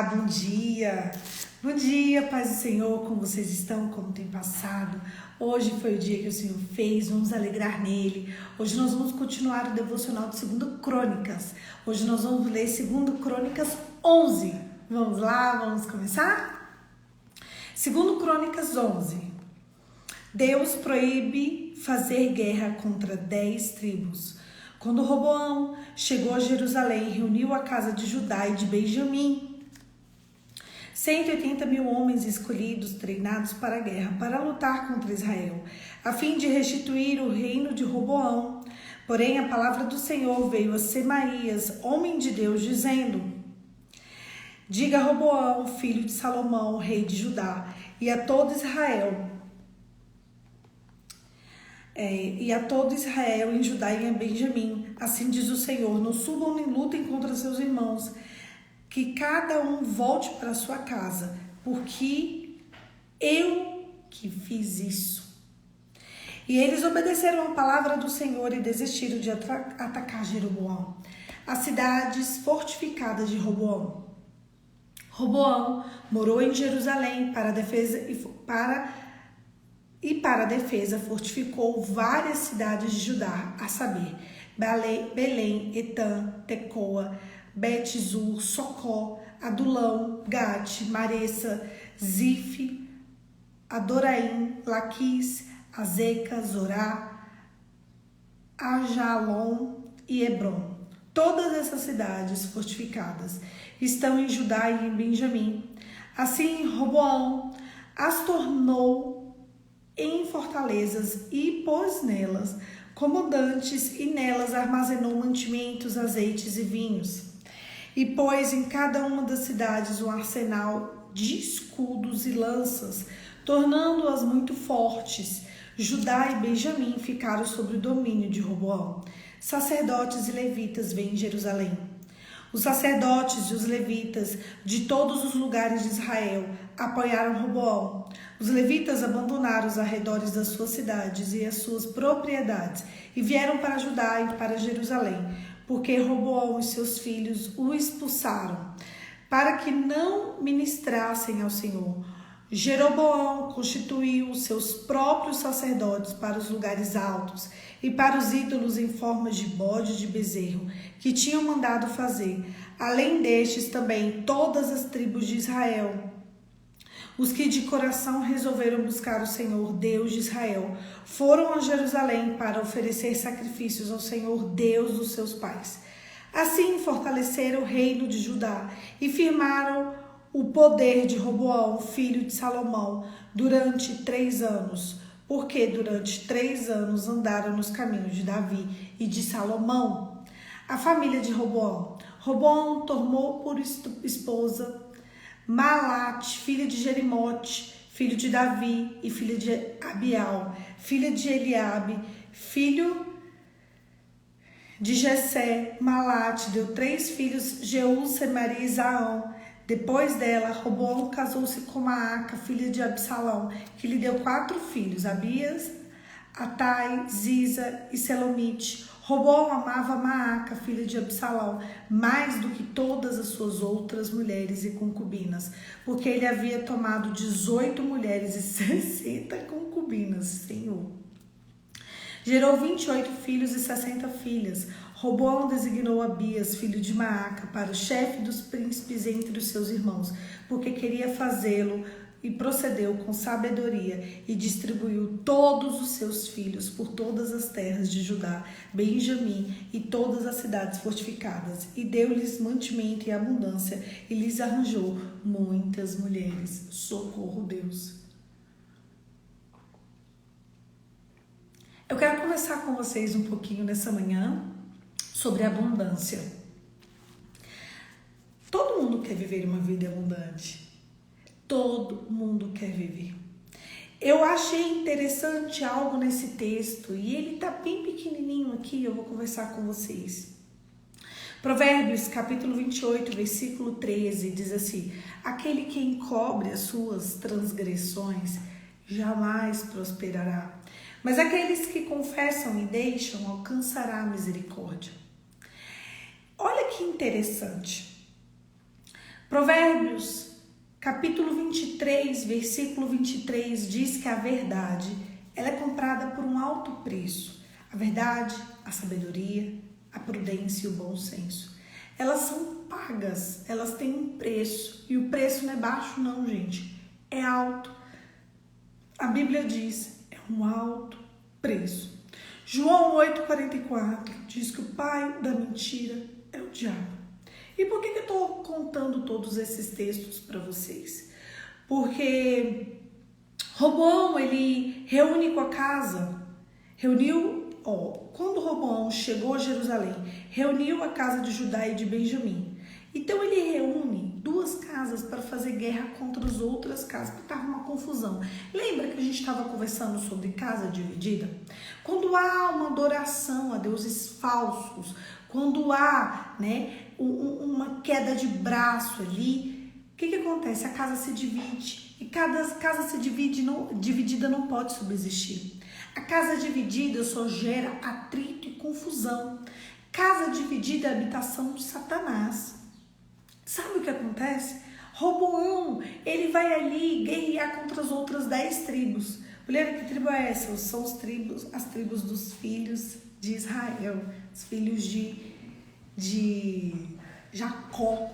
Bom dia, paz do Senhor, como vocês estão, como tem passado? Hoje foi o dia que o Senhor fez, vamos alegrar nele. Hoje nós vamos continuar o devocional de 2 Crônicas. Hoje nós vamos ler 2 Crônicas 11. Vamos lá, vamos começar? 2 Crônicas 11. Deus proíbe fazer guerra contra 10 tribos. Quando Roboão chegou a Jerusalém, reuniu a casa de Judá e de Benjamim, 180 mil homens escolhidos, treinados para a guerra, para lutar contra Israel, a fim de restituir o reino de Roboão. Porém, a palavra do Senhor veio a Semaías, homem de Deus, dizendo: diga a Roboão, filho de Salomão, rei de Judá, e a todo Israel, em Judá e em Benjamim, assim diz o Senhor: não subam nem lutem contra seus irmãos, que cada um volte para sua casa, porque eu que fiz isso. E eles obedeceram a palavra do Senhor e desistiram de atacar Jeroboão, as cidades fortificadas de Roboão. Roboão morou em Jerusalém para a defesa fortificou várias cidades de Judá, a saber, Belém, Etã, Tecoa, Bet-zur, Socó, Adulão, Gate, Maressa, Zif, Adoraim, Laquis, Azeca, Zorá, Ajalon e Hebron. Todas essas cidades fortificadas estão em Judá e em Benjamim. Assim, Roboão as tornou em fortalezas e pôs nelas comodantes, e nelas armazenou mantimentos, azeites e vinhos. E pôs em cada uma das cidades um arsenal de escudos e lanças, tornando-as muito fortes. Judá e Benjamim ficaram sob o domínio de Roboão. Sacerdotes e levitas vêm em Jerusalém. Os sacerdotes e os levitas de todos os lugares de Israel apoiaram Roboão. Os levitas abandonaram os arredores das suas cidades e as suas propriedades e vieram para Judá e para Jerusalém, porque Roboão e seus filhos o expulsaram, para que não ministrassem ao Senhor. Jeroboão constituiu os seus próprios sacerdotes para os lugares altos e para os ídolos em forma de bode e de bezerro, que tinham mandado fazer. Além destes, também todas as tribos de Israel, os que de coração resolveram buscar o Senhor, Deus de Israel, foram a Jerusalém para oferecer sacrifícios ao Senhor, Deus dos seus pais. Assim fortaleceram o reino de Judá e firmaram o poder de Roboão, filho de Salomão, durante 3 anos, porque durante 3 anos andaram nos caminhos de Davi e de Salomão. A família de Roboão. Roboão tomou por esposa Malate, filha de Jerimote, filho de Davi, e filha de Abial, filha de Eliabe, filho de Jessé. Malate deu 3 filhos, Jeú, Semaria e Zaão. Depois dela, Roboão casou-se com Maaca, filha de Absalão, que lhe deu 4 filhos, Abias, Atai, Ziza e Selomite. Roboão amava Maaca, filha de Absalão, mais do que todas as suas outras mulheres e concubinas, porque ele havia tomado 18 mulheres e 60 concubinas, Senhor. Gerou 28 filhos e 60 filhas. Roboão designou Abias, filho de Maaca, para o chefe dos príncipes entre os seus irmãos, porque queria fazê-lo, e procedeu com sabedoria e distribuiu todos os seus filhos por todas as terras de Judá, Benjamim e todas as cidades fortificadas, e deu-lhes mantimento e abundância, e lhes arranjou muitas mulheres. Socorro, Deus! Eu quero conversar com vocês um pouquinho nessa manhã sobre abundância. Todo mundo quer viver uma vida abundante. Todo mundo quer viver. Eu achei interessante algo nesse texto e ele tá bem pequenininho aqui, eu vou conversar com vocês. Provérbios, capítulo 28, versículo 13, diz assim: aquele que encobre as suas transgressões jamais prosperará, mas aqueles que confessam e deixam alcançará a misericórdia. Olha que interessante. Provérbios, capítulo 23, versículo 23, diz que a verdade, ela é comprada por um alto preço. A verdade, a sabedoria, a prudência e o bom senso. Elas são pagas, elas têm um preço. E o preço não é baixo não, gente. É alto. A Bíblia diz, é um alto preço. João 8,44 diz que o pai da mentira é o diabo. E por que eu estou contando todos esses textos para vocês? Porque Roboão, ele reúne com a casa, quando Roboão chegou a Jerusalém, reuniu a casa de Judá e de Benjamim. Então ele reúne duas casas para fazer guerra contra as outras casas, porque estava uma confusão. Lembra que a gente estava conversando sobre casa dividida? Quando há uma adoração a deuses falsos, quando há, uma queda de braço ali, o que acontece? A casa se divide. E cada casa se dividida não pode subsistir. A casa dividida só gera atrito e confusão. Casa dividida é a habitação de Satanás. Sabe o que acontece? Roboão, ele vai ali guerrear contra as outras 10 tribos. Olha que tribo é essa? São as tribos dos filhos de Israel, os filhos de Jacó.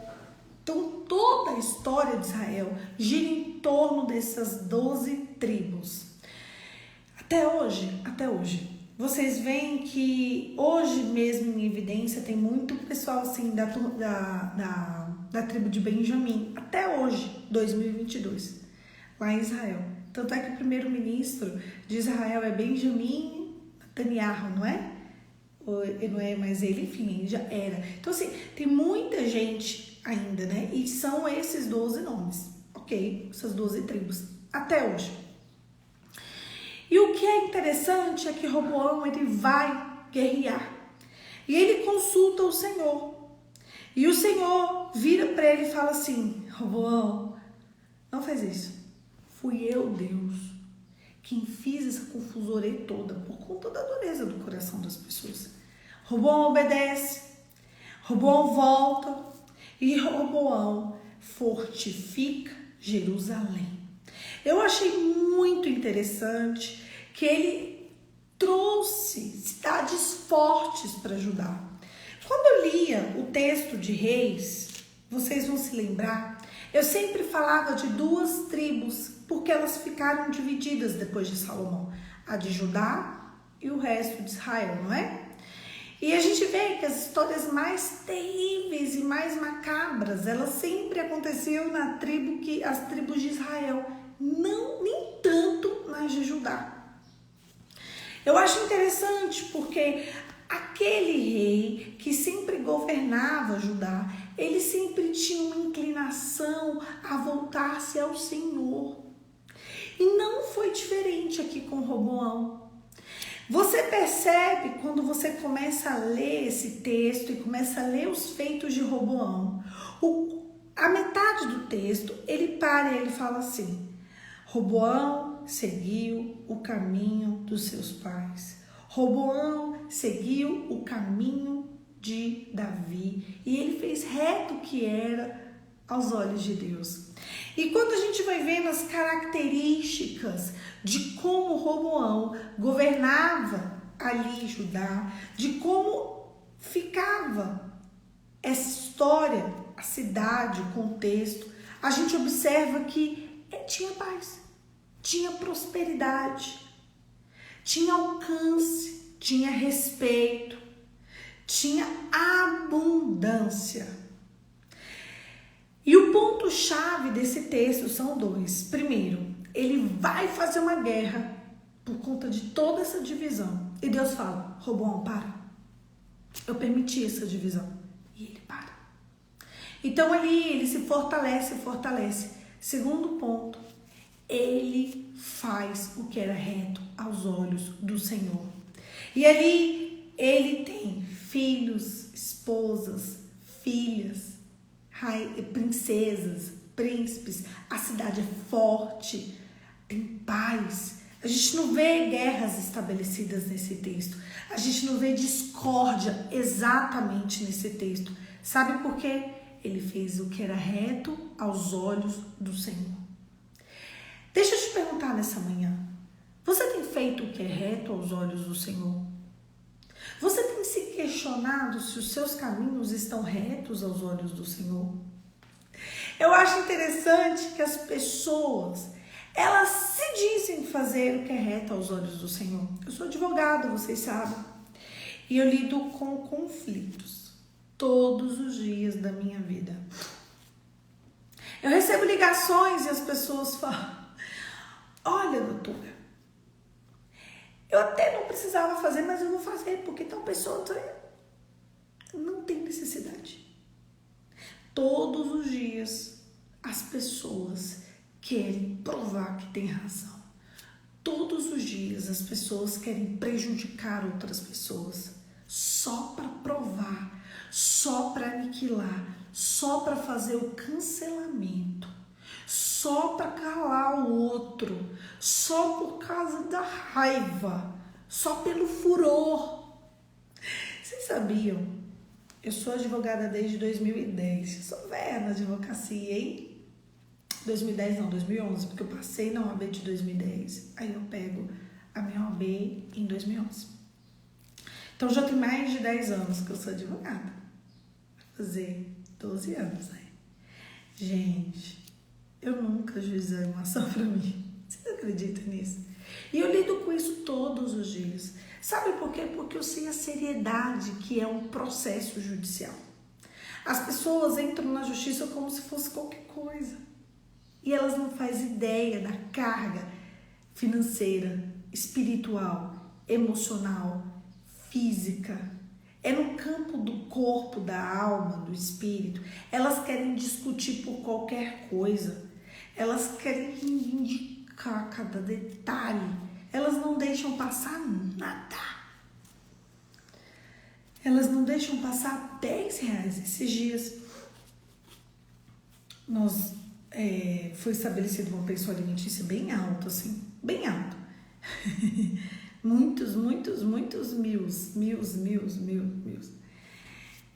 Então toda a história de Israel gira em torno dessas 12 tribos. Até hoje. Vocês veem que hoje mesmo em evidência tem muito pessoal assim da tribo de Benjamim, até hoje, 2022, lá em Israel. Tanto é que o primeiro-ministro de Israel é Benjamim Netanyahu, não é? Não é mais ele, enfim, ele já era. Então assim, tem muita gente ainda, né? E são esses 12 nomes, ok? Essas 12 tribos, até hoje. E o que é interessante é que Roboão, ele vai guerrear. E ele consulta o Senhor. E o Senhor vira para ele e fala assim: Roboão, não faz isso. Fui eu, Deus, quem fiz essa confusão toda por conta da dureza do coração das pessoas. Roboão obedece. Roboão volta. E Roboão fortifica Jerusalém. Eu achei muito interessante que ele trouxe cidades fortes para Judá. Quando eu lia o texto de Reis, vocês vão se lembrar, eu sempre falava de 2 tribos, porque elas ficaram divididas depois de Salomão, a de Judá e o resto de Israel, não é? E a gente vê que as histórias mais terríveis e mais macabras, elas sempre aconteciam as tribos de Israel, nem tanto nas de Judá. Eu acho interessante porque aquele rei que sempre governava Judá, ele sempre tinha uma inclinação a voltar-se ao Senhor. E não foi diferente aqui com Roboão. Você percebe quando você começa a ler esse texto e começa a ler os feitos de Roboão, a metade do texto, ele para e ele fala assim: Roboão seguiu o caminho dos seus pais. Roboão seguiu o caminho de Davi e ele fez reto o que era aos olhos de Deus. E quando a gente vai vendo as características de como Roboão governava ali Judá, de como ficava essa história, a cidade, o contexto, a gente observa que tinha paz, tinha prosperidade, tinha alcance, tinha respeito, tinha abundância. E o ponto-chave desse texto são 2. Primeiro, ele vai fazer uma guerra por conta de toda essa divisão. E Deus fala: Roboão, para. Eu permiti essa divisão. E ele para. Então ali ele se fortalece. Segundo ponto, ele faz o que era reto aos olhos do Senhor. E ali ele tem filhos, esposas, filhas, princesas, príncipes. A cidade é forte, tem paz. A gente não vê guerras estabelecidas nesse texto. A gente não vê discórdia exatamente nesse texto. Sabe por quê? Ele fez o que era reto aos olhos do Senhor. Deixa eu te perguntar nessa manhã. Você tem feito o que é reto aos olhos do Senhor? Você tem se questionado se os seus caminhos estão retos aos olhos do Senhor? Eu acho interessante que as pessoas, elas se dizem fazer o que é reto aos olhos do Senhor. Eu sou advogada, vocês sabem. E eu lido com conflitos todos os dias da minha vida. Eu recebo ligações e as pessoas falam: olha, doutora, eu até não precisava fazer, mas eu vou fazer, porque tal pessoa não tem necessidade. Todos os dias as pessoas querem provar que tem razão. Todos os dias as pessoas querem prejudicar outras pessoas só para provar, só para aniquilar, só para fazer o cancelamento, só para calar o outro, só por causa da raiva, só pelo furor. Vocês sabiam? Eu sou advogada desde 2010, eu sou velha na advocacia, hein? 2010 não, 2011, porque eu passei na OAB de 2010, aí eu pego a minha OAB em 2011. Então já tem mais de 10 anos que eu sou advogada, vai fazer 12 anos aí. Gente, eu nunca ajuizei uma ação pra mim, vocês acreditam nisso? E eu lido com isso todos os dias. Sabe por quê? Porque eu sei a seriedade que é um processo judicial. As pessoas entram na justiça como se fosse qualquer coisa. E elas não fazem ideia da carga financeira, espiritual, emocional, física. É no campo do corpo, da alma, do espírito. Elas querem discutir por qualquer coisa. Elas querem reivindicar cada detalhe. Elas não deixam passar nada. Elas não deixam passar R$10 esses dias. Foi estabelecido uma pensão alimentícia bem alta, assim, bem alta. muitos mil.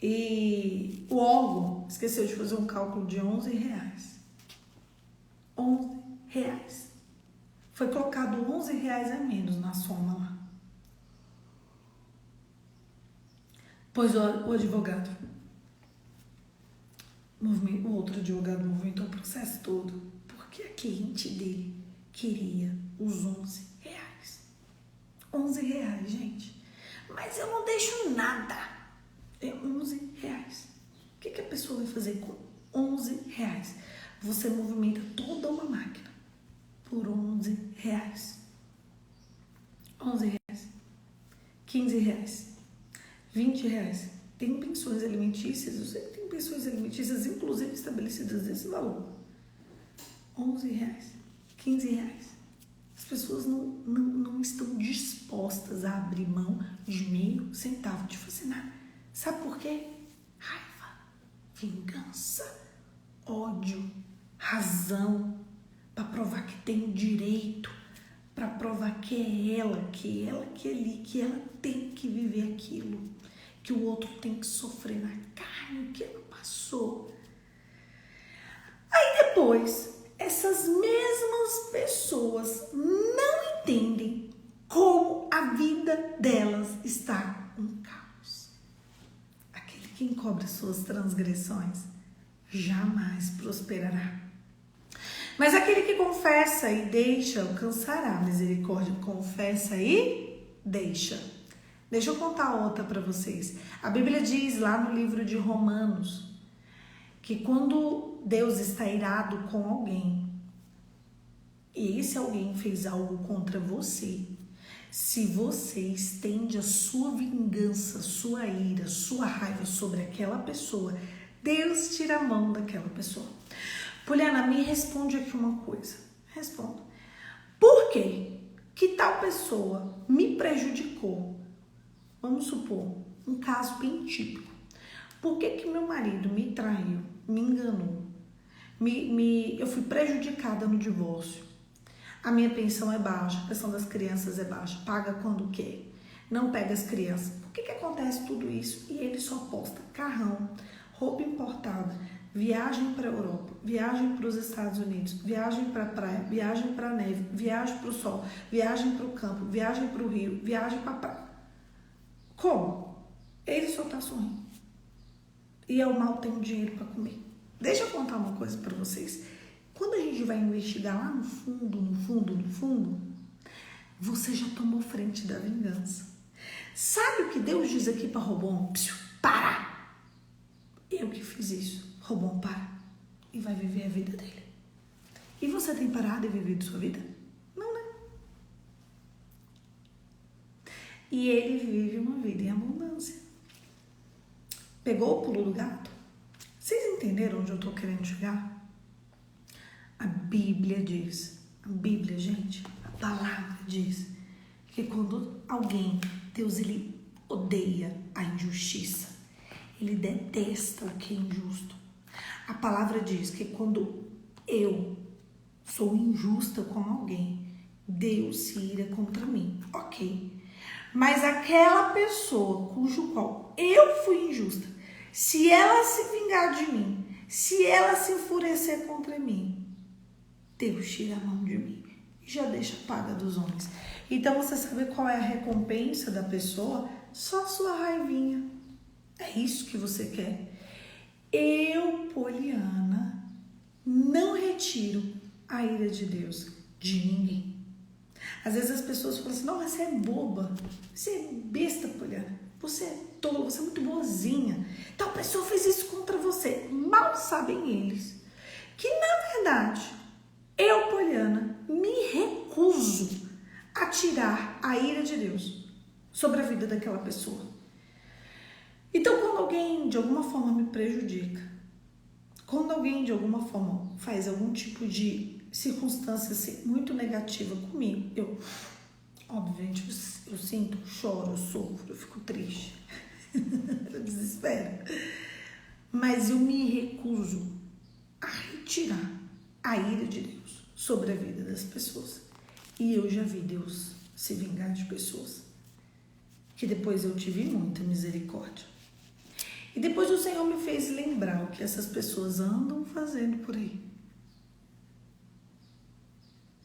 E o órgão esqueceu de fazer um cálculo de R$11. R$11. Foi colocado R$11 a menos na soma lá. Pois o advogado, o outro advogado movimentou o processo todo, porque a cliente dele queria os R$11. R$11, gente. Mas eu não deixo nada. É R$11. O que a pessoa vai fazer com R$11? Você movimenta toda uma máquina por R$11. R$11. R$15. R$20. Tem pensões alimentícias, eu sei que tem pensões alimentícias, inclusive estabelecidas desse valor. R$11. R$15. As pessoas não estão dispostas a abrir mão de meio centavo de fazer nada. Sabe por quê? Raiva, vingança, ódio, razão, para provar que tem direito, para provar que é ela, que ela tem que viver aquilo, que o outro tem que sofrer na carne, que ela passou. Aí depois, essas mesmas pessoas não entendem como a vida delas está um caos. Aquele que encobre suas transgressões jamais prosperará. Mas aquele que confessa e deixa alcançará misericórdia. Confessa e deixa. Deixa eu contar outra para vocês. A Bíblia diz lá no livro de Romanos que quando Deus está irado com alguém, e esse alguém fez algo contra você, se você estende a sua vingança, sua ira, sua raiva sobre aquela pessoa, Deus tira a mão daquela pessoa. Poliana, me responde aqui uma coisa. Responda. Por quê? Que tal pessoa me prejudicou? Vamos supor, um caso bem típico. Por que meu marido me traiu, me enganou? Eu fui prejudicada no divórcio. A minha pensão é baixa, a pensão das crianças é baixa. Paga quando quer, não pega as crianças. Por que acontece tudo isso? E ele só posta carrão, roupa importada, viagem para a Europa, viagem para os Estados Unidos, viagem para a praia, viagem para a neve, viagem para o sol, viagem para o campo, viagem para o rio, viagem para a praia. Como? Ele só está sorrindo. E eu mal tenho dinheiro para comer. Deixa eu contar uma coisa para vocês. Quando a gente vai investigar lá no fundo, você já tomou frente da vingança. Sabe o que Deus diz aqui para Roboão? Para! Eu que fiz isso. Roboão, para. E vai viver a vida dele. E você tem parado e vivido sua vida? Não, né? E ele vive uma vida em abundância. Pegou o pulo do gato? Vocês entenderam onde eu estou querendo chegar? A Bíblia diz, gente, a palavra diz que quando alguém, Deus, ele odeia a injustiça, ele detesta o que é injusto. A palavra diz que quando eu sou injusta com alguém, Deus se ira contra mim, ok. Mas aquela pessoa cujo qual eu fui injusta, se ela se vingar de mim, se ela se enfurecer contra mim, Deus tira a mão de mim e já deixa a paga dos homens. Então você sabe qual é a recompensa da pessoa? Só a sua raivinha. É isso que você quer. Eu, Poliana, não retiro a ira de Deus de ninguém. Às vezes as pessoas falam assim, não, você é boba, você é besta, Poliana, você é tola, você é muito boazinha. Tal pessoa fez isso contra você. Mal sabem eles que, na verdade, eu, Poliana, me recuso a tirar a ira de Deus sobre a vida daquela pessoa. Então, quando alguém de alguma forma me prejudica, quando alguém de alguma forma faz algum tipo de circunstância assim, muito negativa comigo, eu, obviamente, eu sinto, choro, eu sofro, eu fico triste, eu desespero. Mas eu me recuso a retirar a ira de Deus sobre a vida das pessoas. E eu já vi Deus se vingar de pessoas que depois eu tive muita misericórdia. E depois o Senhor me fez lembrar o que essas pessoas andam fazendo por aí.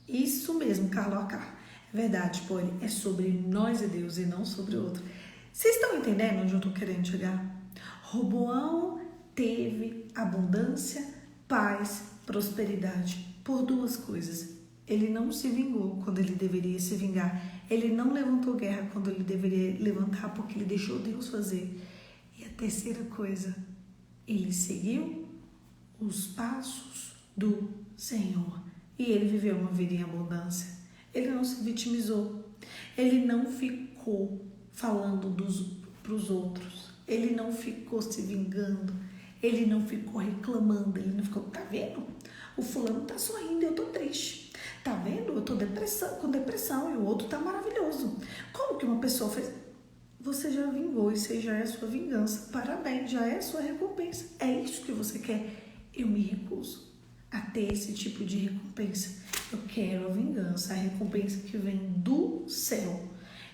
Isso mesmo, Carlos Acar. É verdade, Poli, é sobre nós e Deus e não sobre o outro. Vocês estão entendendo onde eu estou querendo chegar? Roboão teve abundância, paz, prosperidade por duas coisas. Ele não se vingou quando ele deveria se vingar. Ele não levantou guerra quando ele deveria levantar, porque ele deixou Deus fazer. E a terceira coisa, ele seguiu os passos do Senhor. E ele viveu uma vida em abundância. Ele não se vitimizou. Ele não ficou falando para os outros. Ele não ficou se vingando. Ele não ficou reclamando. Ele não ficou, tá vendo? O fulano tá sorrindo e eu tô triste. Tá vendo? Eu tô com depressão e o outro tá maravilhoso. Como que uma pessoa fez? Você já vingou e você já é a sua vingança. Parabéns, já é a sua recompensa. É isso que você quer. Eu me recuso a ter esse tipo de recompensa. Eu quero a vingança, a recompensa que vem do céu.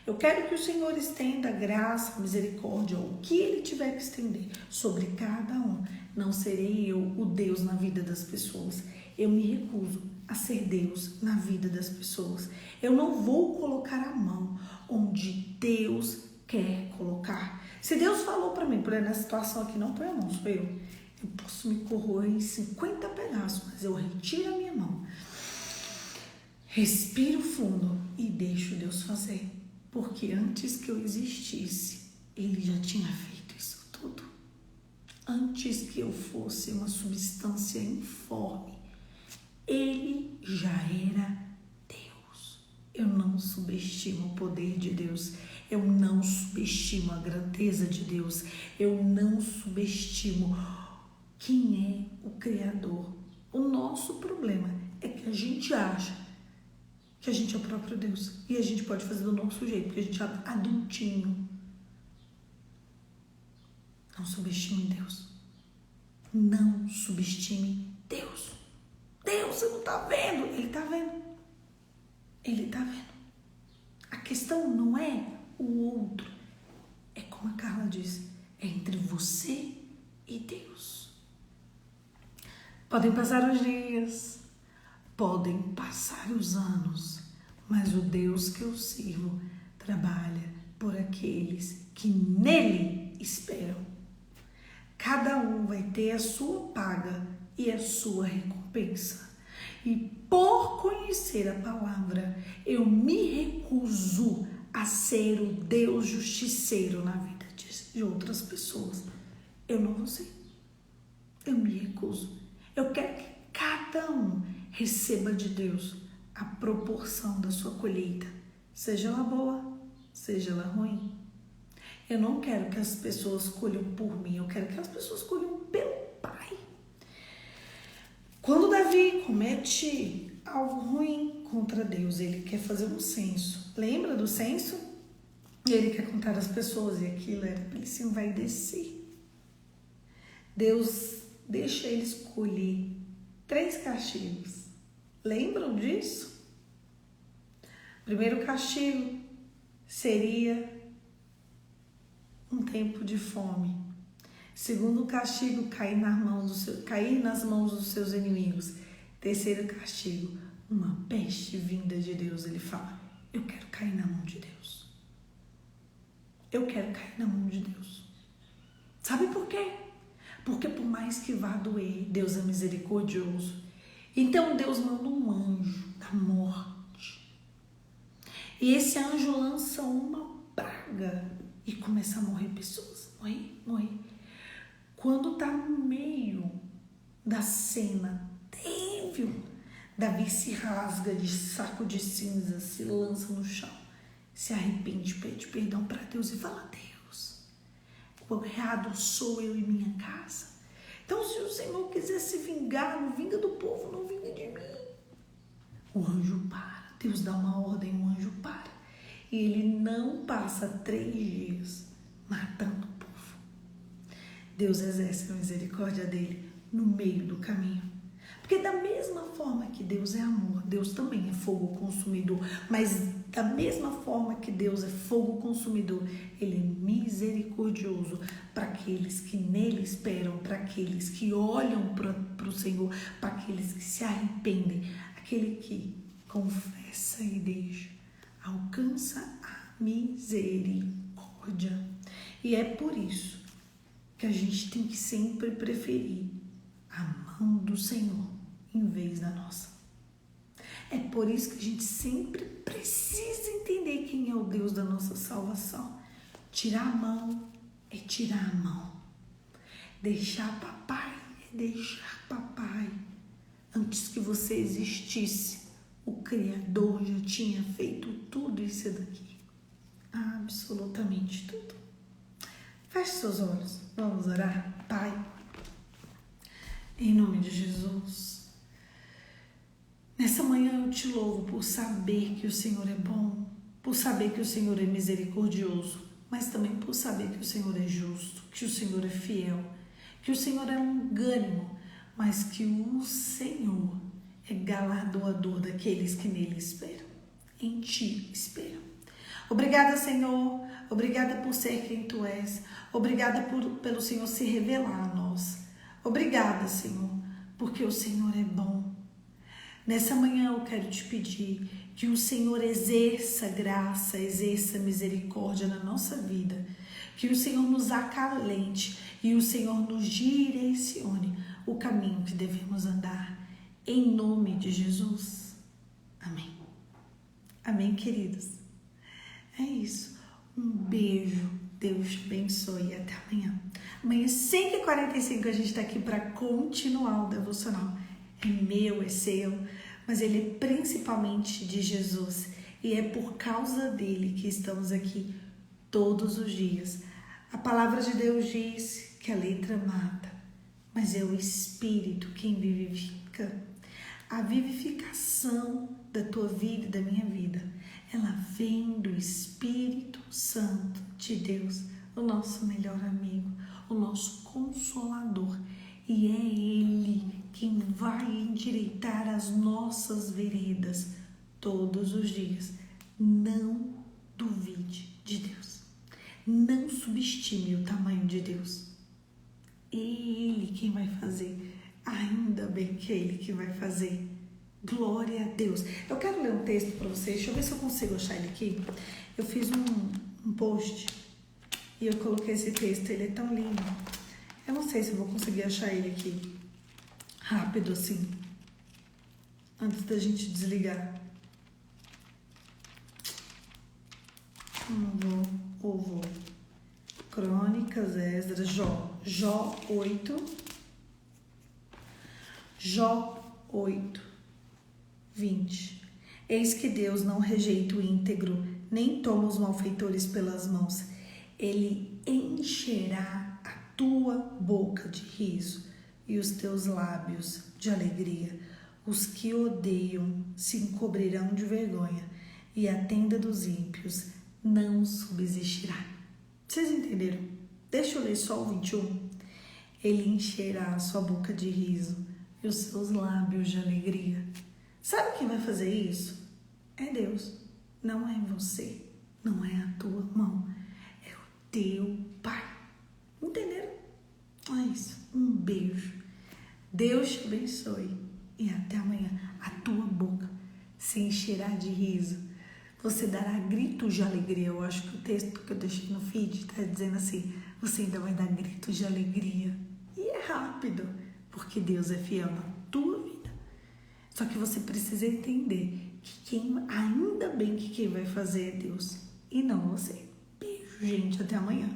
Eu quero que o Senhor estenda graça, misericórdia, o que Ele tiver que estender sobre cada um. Não serei eu o Deus na vida das pessoas. Eu me recuso a ser Deus na vida das pessoas. Eu não vou colocar a mão onde Deus quer colocar. Se Deus falou para mim, por exemplo, nessa situação aqui, não põe a mão, sou eu. Eu posso me corroer em 50 pedaços, mas eu retiro a minha mão. Respiro fundo e deixo Deus fazer. Porque antes que eu existisse, Ele já tinha feito isso tudo. Antes que eu fosse uma substância informe, Ele já era Deus. Eu não subestimo o poder de Deus. Eu não subestimo a grandeza de Deus. Eu não subestimo quem é o Criador. O nosso problema é que a gente acha que a gente é o próprio Deus. E a gente pode fazer do nosso jeito, porque a gente é adultinho. Não subestime Deus. Não subestime Deus. Deus, você não está vendo? Ele está vendo. Ele está vendo. A questão não é o outro. É como a Carla disse. É entre você e Deus. Podem passar os dias, podem passar os anos, mas o Deus que eu sirvo trabalha por aqueles que nele esperam. Cada um vai ter a sua paga e a sua recompensa. E por conhecer a palavra, eu me recuso a ser o Deus justiceiro na vida de outras pessoas. Eu não vou ser. Eu me recuso. Eu quero que cada um receba de Deus a proporção da sua colheita, seja ela boa, seja ela ruim. Eu não quero que as pessoas colham por mim, eu quero que as pessoas colham pelo Pai. Quando Davi comete algo ruim contra Deus, ele quer fazer um censo. Lembra do censo? Ele quer contar as pessoas e aquilo era para ele se envaidecer. Deus deixa ele escolher 3 castigos. Lembram disso? Primeiro castigo seria um tempo de fome. Segundo castigo, cair nas mãos dos seus inimigos. Terceiro castigo, uma peste vinda de Deus. Ele fala, eu quero cair na mão de Deus. Eu quero cair na mão de Deus. Sabe por quê? Porque por mais que vá doer, Deus é misericordioso. Então Deus manda um anjo da morte. E esse anjo lança uma praga e começa a morrer pessoas. Morrer. Quando está no meio da cena terrível, Davi se rasga de saco de cinza, se lança no chão, se arrepende, pede perdão para Deus e fala, Deus, o errado sou eu e minha casa. Então se o Senhor quiser se vingar, não vinga do povo, não vinga de mim. O anjo para, Deus dá uma ordem, o anjo para. E ele não passa 3 dias matando o povo. Deus exerce a misericórdia dele no meio do caminho. Porque da mesma forma que Deus é amor, Deus também é fogo consumidor. Mas da mesma forma que Deus é fogo consumidor, Ele é misericordioso para aqueles que nele esperam, para aqueles que olham para o Senhor, para aqueles que se arrependem, aquele que confessa e deixa, alcança a misericórdia. E é por isso que a gente tem que sempre preferir a mão do Senhor em vez da nossa. É por isso que a gente sempre precisa entender quem é o Deus da nossa salvação. Tirar a mão é tirar a mão. Deixar papai é deixar papai. Antes que você existisse, o Criador já tinha feito tudo isso daqui. Absolutamente tudo. Feche seus olhos. Vamos orar. Pai, em nome de Jesus, nessa manhã eu te louvo por saber que o Senhor é bom, por saber que o Senhor é misericordioso, mas também por saber que o Senhor é justo, que o Senhor é fiel, que o Senhor é longânimo, mas que o Senhor é galardoador daqueles que nele esperam, em ti esperam. Obrigada, Senhor, obrigada por ser quem tu és, obrigada pelo Senhor se revelar a nós. Obrigada, Senhor, porque o Senhor é bom. Nessa manhã eu quero te pedir que o Senhor exerça graça, exerça misericórdia na nossa vida, que o Senhor nos acalente e o Senhor nos direcione o caminho que devemos andar, em nome de Jesus. Amém. Amém, queridos. É isso. Um beijo. Deus te abençoe e até amanhã. Amanhã, 5h45, a gente está aqui para continuar o devocional. É meu, é seu, mas ele é principalmente de Jesus. E é por causa dele que estamos aqui todos os dias. A palavra de Deus diz que a letra mata, mas é o Espírito quem vivifica. A vivificação da tua vida e da minha vida, ela vem do Espírito Santo de Deus, o nosso melhor amigo, o nosso consolador. E é Ele quem vai endireitar as nossas veredas todos os dias. Não duvide de Deus. Não subestime o tamanho de Deus. É Ele quem vai fazer ainda bem que é Ele que vai fazer. Glória a Deus. Eu quero ler um texto para vocês. Deixa eu ver se eu consigo achar ele aqui. Eu fiz um post e eu coloquei esse texto. Ele é tão lindo. Eu não sei se eu vou conseguir achar ele aqui rápido assim, antes da gente desligar. Não vou. Crônicas, Esdras, Jó 8. Jó 8, 20. Eis que Deus não rejeita o íntegro, nem toma os malfeitores pelas mãos. Ele encherá a tua boca de riso e os teus lábios de alegria. Os que odeiam se encobrirão de vergonha, e a tenda dos ímpios não subsistirá. Vocês entenderam? Deixa eu ler só o 21. Ele encherá a sua boca de riso e os seus lábios de alegria. Sabe quem vai fazer isso? É Deus. Não é você. Não é a tua mão. É o teu Pai. Entenderam? É isso. Um beijo. Deus te abençoe. E até amanhã. A tua boca se encherá de riso. Você dará gritos de alegria. Eu acho que o texto que eu deixei no feed está dizendo assim: você ainda vai dar gritos de alegria. E é rápido, porque Deus é fiel na tua vida. Só que você precisa entender que ainda bem que quem vai fazer é Deus e não você. Beijo, gente. Até amanhã.